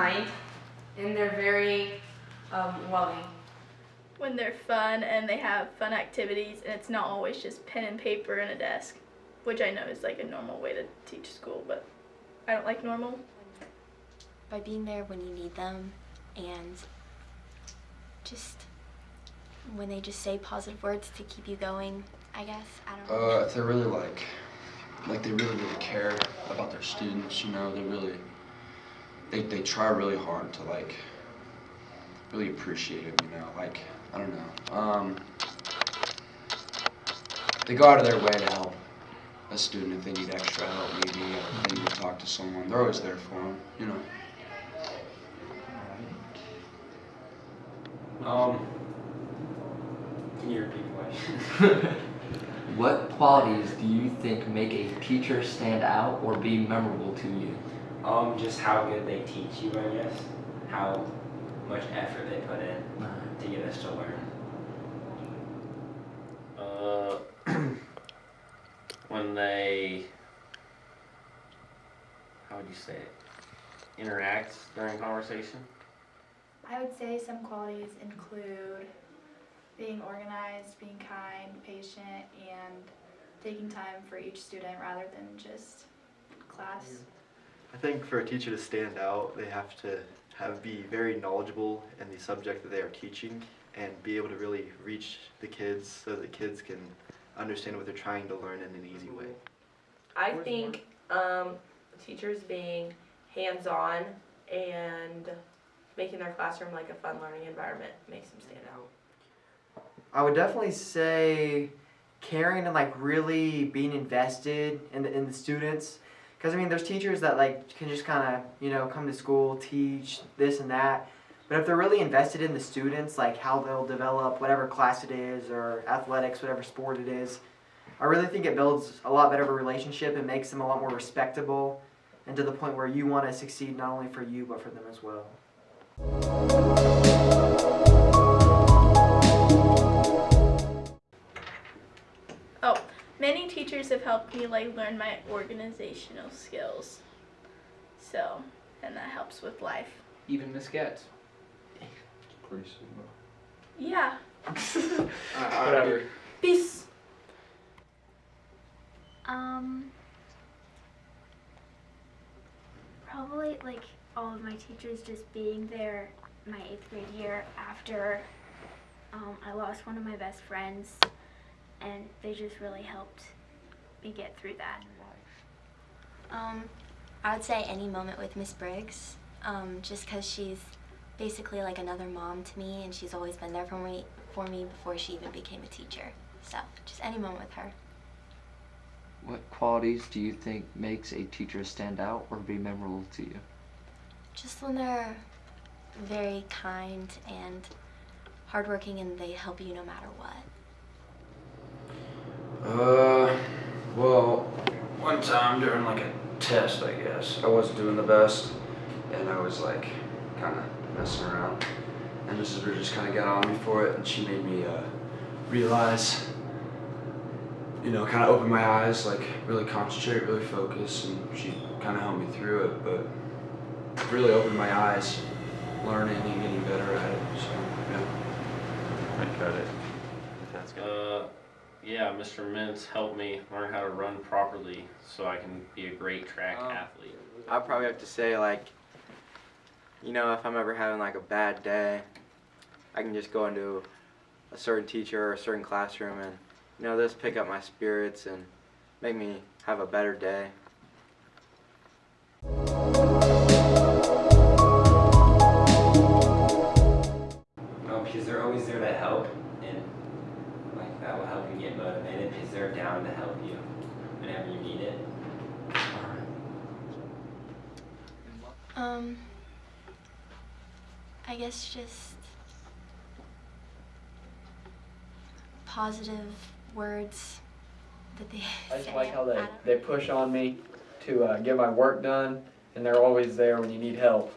kind, and they're very loving. When they're fun and they have fun activities and it's not always just pen and paper and a desk, which I know is like a normal way to teach school, but I don't like normal. By being there when you need them, and just when they just say positive words to keep you going, I guess. I don't know. If they're really they really care about their students, you know, they try really hard to really appreciate it, you know, I don't know. They go out of their way to help a student if they need extra help, maybe, or if they need to talk to someone. They're always there for them, you know. Can you repeat the question? What qualities do you think make a teacher stand out or be memorable to you? Just how good they teach you, I guess. How much effort they put in to get us to learn. When they, how would you say it, interact during conversation? I would say some qualities include being organized, being kind, patient, and taking time for each student rather than just class. I think for a teacher to stand out, they have to be very knowledgeable in the subject that they are teaching and be able to really reach the kids so the kids can understand what they're trying to learn in an easy way. I think teachers being hands-on and making their classroom like a fun learning environment makes them stand out. I would definitely say caring and really being invested in the students. Because I mean, there's teachers that can just kind of come to school, teach this and that. But if they're really invested in the students, like how they'll develop whatever class it is or athletics, whatever sport it is, I really think it builds a lot better of a relationship and makes them a lot more respectable and to the point where you want to succeed not only for you but for them as well. Oh, many teachers have helped me learn my organizational skills. So, and that helps with life. Even Miss Getz. Pretty simple. Yeah. Whatever. Peace. Probably all of my teachers just being there my 8th grade year after I lost one of my best friends, and they just really helped me get through that. I would say any moment with Miss Briggs, just because she's basically like another mom to me, and she's always been there for me before she even became a teacher. So just any moment with her. What qualities do you think makes a teacher stand out or be memorable to you? Just when they're very kind and hardworking and they help you no matter what. Well, one time during a test, I guess, I wasn't doing the best, and I was kind of messing around, and Mrs. Bridges kind of got on me for it, and she made me realize, kind of open my eyes, really concentrate, really focus, and she kind of helped me through it, but it really opened my eyes, learning and getting better at it, so, yeah. I got it. Yeah, Mr. Mintz helped me learn how to run properly so I can be a great track athlete. I'd probably have to say, if I'm ever having a bad day, I can just go into a certain teacher or a certain classroom and, just pick up my spirits and make me have a better day. Because they're always there to help, and that will help you get motivated because they're down to help you whenever you need it. I guess just positive words that they I just say. like how they push on me to get my work done, and they're always there when you need help,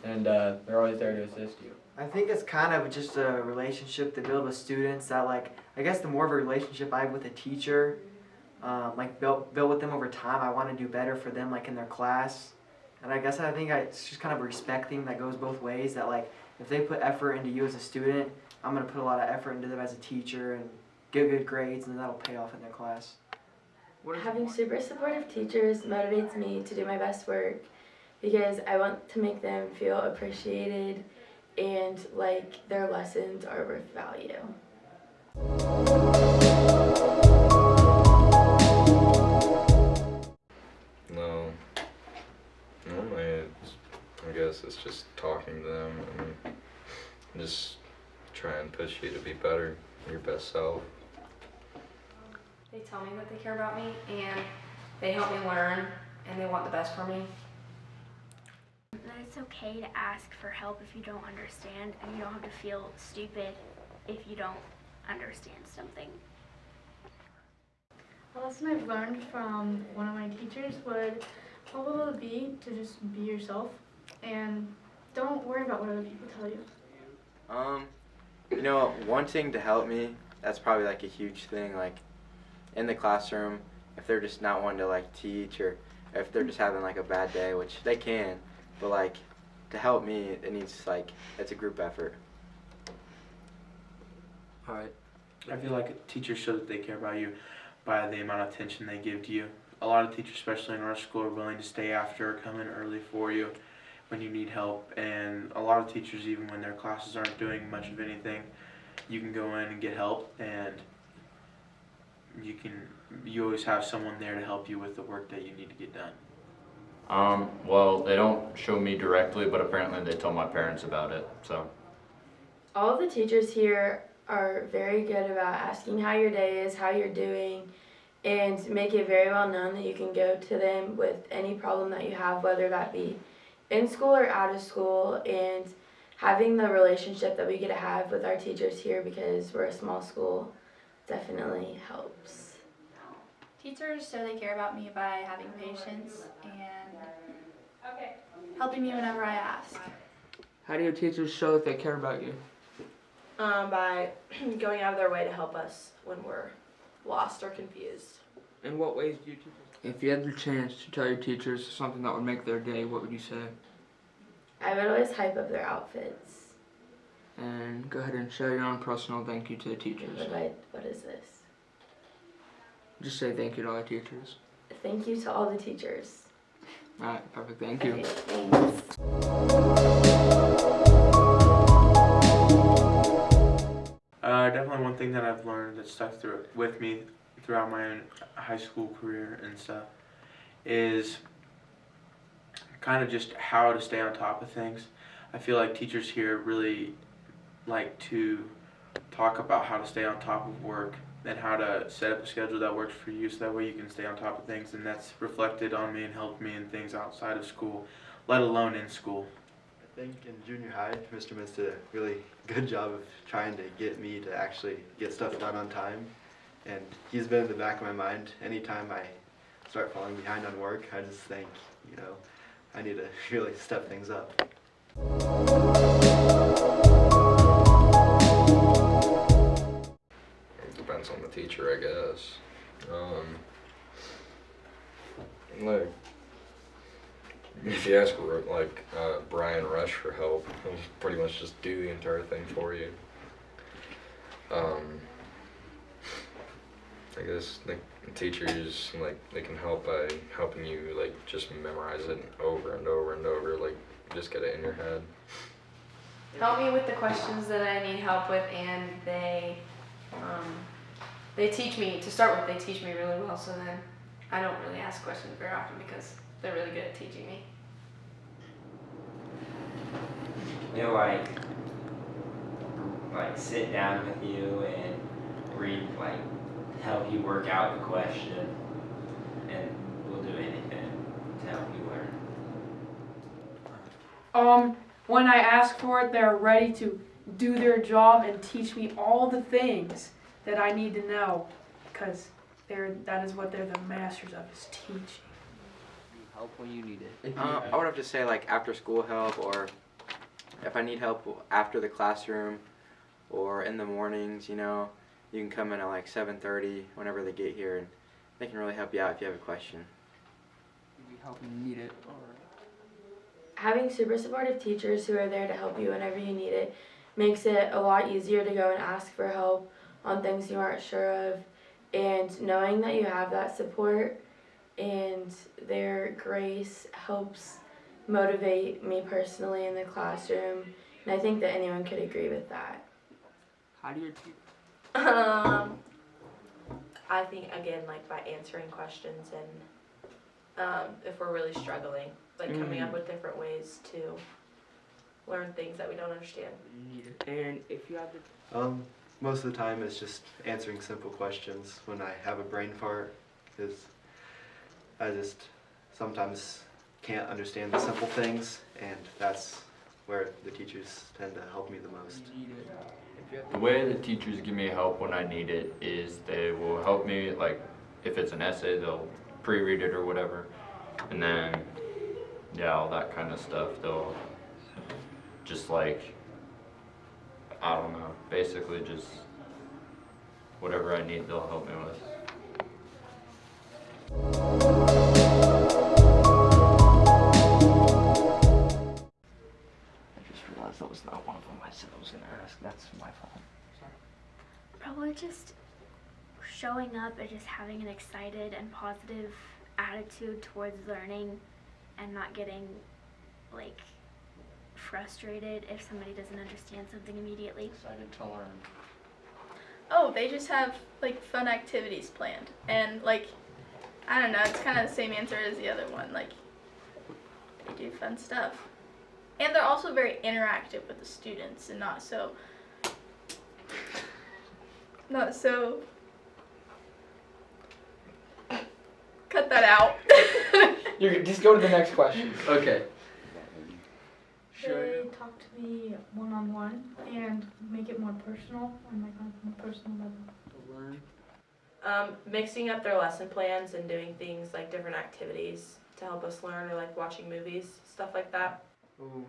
and they're always there to assist you. I think it's kind of just a relationship they build with students that I guess the more of a relationship I have with a teacher, built with them over time, I want to do better for them in their class. And I guess I think it's just kind of a respect thing that goes both ways, that like if they put effort into you as a student, I'm going to put a lot of effort into them as a teacher and get good grades, and that'll pay off in their class. Having super supportive teachers motivates me to do my best work because I want to make them feel appreciated and like their lessons are worth value. No. Normally, I guess it's just talking to them and just try and push you to be better, your best self. They tell me that they care about me and they help me learn and they want the best for me. That it's okay to ask for help if you don't understand, and you don't have to feel stupid if you don't understand something. A lesson I've learned from one of my teachers would probably be to just be yourself and don't worry about what other people tell you. You know, wanting to help me, that's probably like a huge thing, like in the classroom, if they're just not wanting to like teach, or if they're just having like a bad day, which they can, but like to help me, it needs like, it's a group effort. Alright. I feel like teachers show that they care about you by the amount of attention they give to you. A lot of teachers, especially in our school, are willing to stay after or come in early for you when you need help, and a lot of teachers, even when their classes aren't doing much of anything, you can go in and get help, and you always have someone there to help you with the work that you need to get done. Well, they don't show me directly, but apparently they tell my parents about it, so. All of the teachers here are very good about asking how your day is, how you're doing, and make it very well known that you can go to them with any problem that you have, whether that be in school or out of school, and having the relationship that we get to have with our teachers here because we're a small school definitely helps. Teachers show they care about me by having patience and helping me whenever I ask. How do your teachers show that they care about you? By going out of their way to help us when we're lost or confused. In what ways do you teach? If you had the chance to tell your teachers something that would make their day, what would you say? I would always hype up their outfits. And go ahead and share your own personal thank you to the teachers. What is this? Just say thank you to all the teachers. Thank you to all the teachers. Alright, perfect. Thank you. Okay, thanks. Definitely one thing that I've learned that stuck with me throughout my high school career and stuff is kind of just how to stay on top of things. I feel like teachers here really like to talk about how to stay on top of work and how to set up a schedule that works for you so that way you can stay on top of things, and that's reflected on me and helped me in things outside of school, let alone in school. I think in junior high, Mr. Mintz did a really good job of trying to get me to actually get stuff done on time, and he's been in the back of my mind. Anytime I start falling behind on work, I just think, you know, I need to really step things up. It depends on the teacher, I guess. Like, if you ask like Brian Rush for help, he'll pretty much just do the entire thing for you. I guess the teachers, like, they can help by helping you like just memorize it over and over and over, like just get it in your head. Help me with the questions that I need help with, and they teach me, to start with, they teach me really well, so then I don't really ask questions very often because they're really good at teaching me. You know, like sit down with you and read, like, help you work out the question, and we'll do anything to help you learn. When I ask for it, they're ready to do their job and teach me all the things that I need to know, because that is what they're the masters of, is teaching. Help when you need it. I would have to say like after school help, or if I need help after the classroom or in the mornings, you know, you can come in at like 7:30 whenever they get here, and they can really help you out if you have a question. Maybe help when you need it, or having super supportive teachers who are there to help you whenever you need it makes it a lot easier to go and ask for help on things you aren't sure of, and knowing that you have that support and their grace helps motivate me personally in the classroom, and I think that anyone could agree with that. How do your teachers? I think again, like by answering questions and if we're really struggling, like coming up with different ways to learn things that we don't understand. And if you have to. Most of the time it's just answering simple questions when I have a brain fart, because I just sometimes can't understand the simple things, and that's where the teachers tend to help me the most. The way the teachers give me help when I need it is they will help me, like if it's an essay, they'll pre-read it or whatever, and then yeah, all that kind of stuff. They'll just like, I don't know, basically just whatever I need, they'll help me with. I just realized that was not one of them I said I was gonna ask. That's my fault. Probably just showing up and just having an excited and positive attitude towards learning and not getting like frustrated if somebody doesn't understand something immediately. Excited to learn. Oh, they just have like fun activities planned, and like I don't know, it's kind of the same answer as the other one. Like they do fun stuff, and they're also very interactive with the students, and not so. Cut that out. You just go to the next question. Okay. They talk to me one-on-one and make it more personal on like a more personal level. Mixing up their lesson plans and doing things like different activities to help us learn, or like watching movies, stuff like that. Ooh.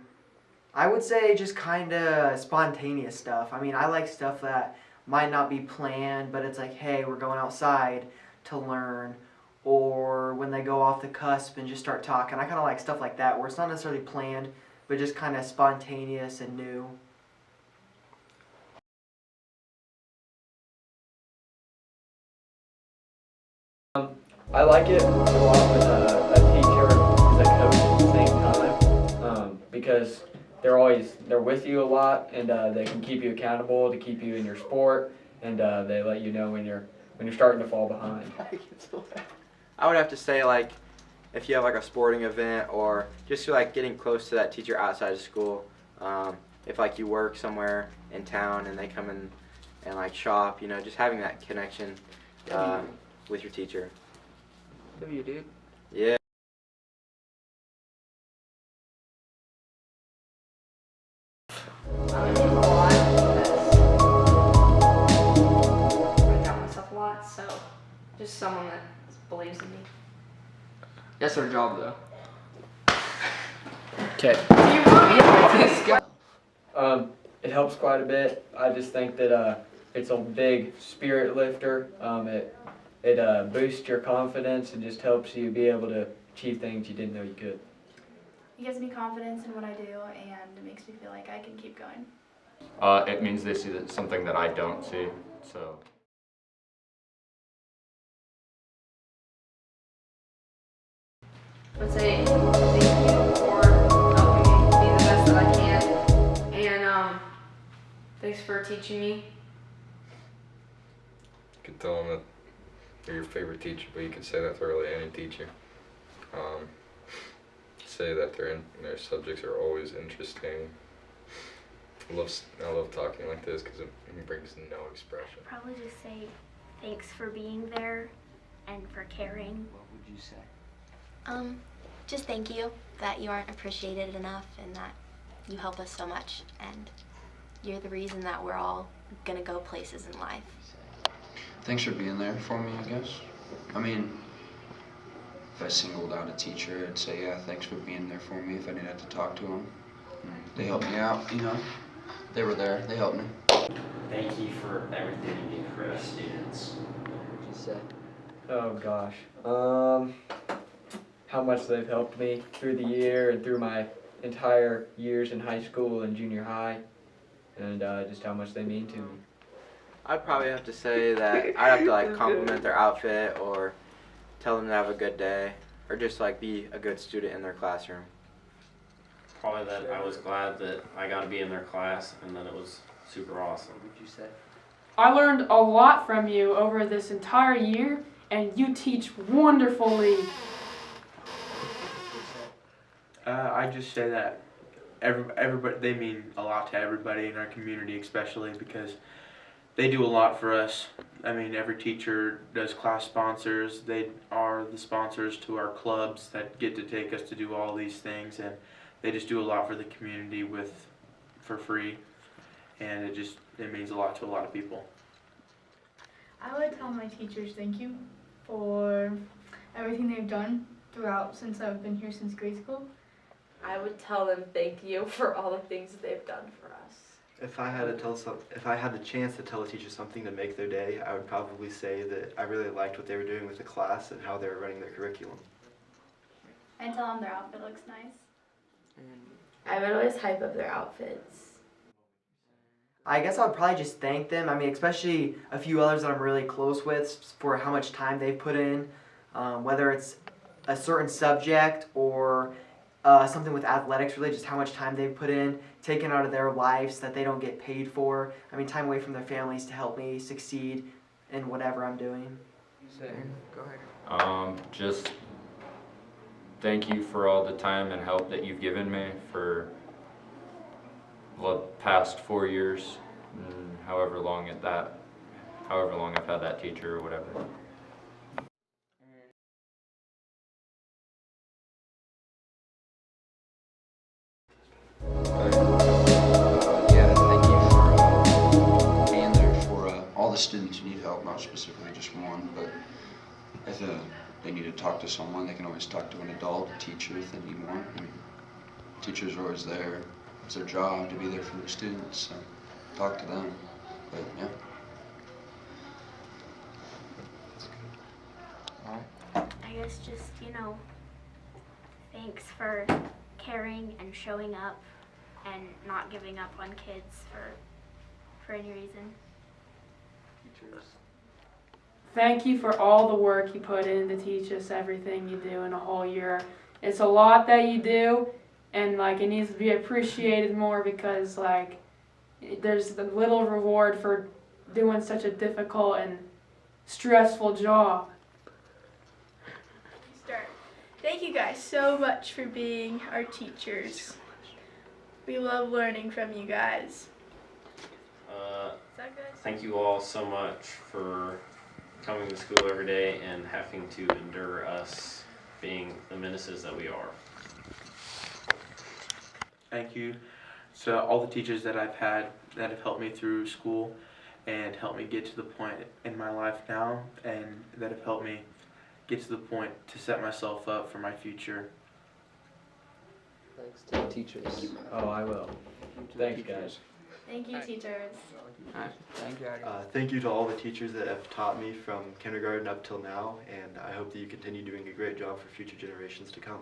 I would say just kind of spontaneous stuff. I mean, I like stuff that might not be planned, but it's like, hey, we're going outside to learn, or when they go off the cusp and just start talking. I kind of like stuff like that, where it's not necessarily planned, but just kind of spontaneous and new. I like it a lot when a teacher is a coach at the same time, because they're with you a lot, and they can keep you accountable to keep you in your sport, and they let you know when you're starting to fall behind. I would have to say, like, if you have like a sporting event, or just like getting close to that teacher outside of school. If like you work somewhere in town and they come in and like shop, you know, just having that connection with your teacher. W, dude. Yeah. I doubt myself a lot, so just someone that believes in me. That's our job, though. Okay. Do you want me to It helps quite a bit. I just think that it's a big spirit lifter. It boosts your confidence and just helps you be able to achieve things you didn't know you could. It gives me confidence in what I do, and it makes me feel like I can keep going. It means they see something that I don't see, so. I would say thank you for helping me be the best that I can, and thanks for teaching me. You could tell them that they're your favorite teacher, but you could say that to really any teacher. Say that their subjects are always interesting. I love talking like this because it brings no expression. Probably just say thanks for being there and for caring. What would you say? Just thank you that you aren't appreciated enough and that you help us so much, and you're the reason that we're all gonna go places in life. Thanks for being there for me, I guess. I mean, if I singled out a teacher, I'd say, yeah, thanks for being there for me if I didn't have to talk to them. They helped me out, you know. They were there, they helped me. Thank you for everything you do for us students. What would you say? Oh gosh. How much they've helped me through the year and through my entire years in high school and junior high, and just how much they mean to me. I'd probably have to say that I'd have to like compliment their outfit or tell them to have a good day or just like be a good student in their classroom. Probably that I was glad that I got to be in their class and that it was super awesome. What would you say? I learned a lot from you over this entire year, and you teach wonderfully. I just say that everybody, they mean a lot to everybody in our community, especially because they do a lot for us. I mean, every teacher does class sponsors. They are the sponsors to our clubs that get to take us to do all these things, and they just do a lot for the community for free, and it means a lot to a lot of people. I would tell my teachers thank you for everything they've done throughout since I've been here since grade school. I would tell them thank you for all the things that they've done for us. If I had the chance to tell a teacher something to make their day, I would probably say that I really liked what they were doing with the class and how they were running their curriculum. And tell them their outfit looks nice. I would always hype up their outfits. I guess I'd probably just thank them. I mean, especially a few others that I'm really close with for how much time they've put in, whether it's a certain subject or something with athletics, really just how much time they've put in, taken out of their lives that they don't get paid for. I mean, time away from their families to help me succeed in whatever I'm doing. Go ahead. Just thank you for all the time and help that you've given me for the past 4 years, and however long I've had that teacher or whatever. Yeah, thank you for being there for all the students who need help, not specifically just one, but if they need to talk to someone, they can always talk to an adult, a teacher if they need one. I mean, teachers are always there. It's their job to be there for their students, so talk to them. But yeah. I guess just, thanks for caring and showing up and not giving up on kids for any reason. Thank you for all the work you put in to teach us everything you do in a whole year. It's a lot that you do, and it needs to be appreciated more because there's little reward for doing such a difficult and stressful job. Thank you guys so much for being our teachers. We love learning from you guys. Is that good? Thank you all so much for coming to school every day and having to endure us being the menaces that we are. Thank you to all the teachers that I've had that have helped me through school and helped me get to the point in my life now, and that have helped me get to the point to set myself up for my future. Thanks to the teachers. Oh, I will. Thanks, guys. Thank you, teachers. Thank you, Thank you to all the teachers that have taught me from kindergarten up till now, and I hope that you continue doing a great job for future generations to come.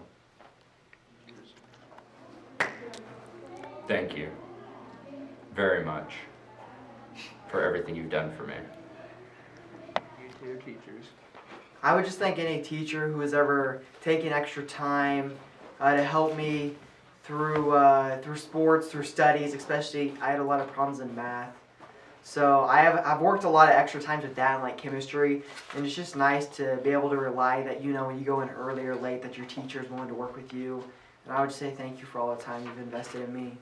Thank you very much for everything you've done for me. You to your teachers. I would just thank any teacher who has ever taken extra time to help me through sports, through studies, especially I had a lot of problems in math. So I've worked a lot of extra times with that in chemistry, and it's just nice to be able to rely that when you go in early or late that your teacher is willing to work with you. And I would say thank you for all the time you've invested in me.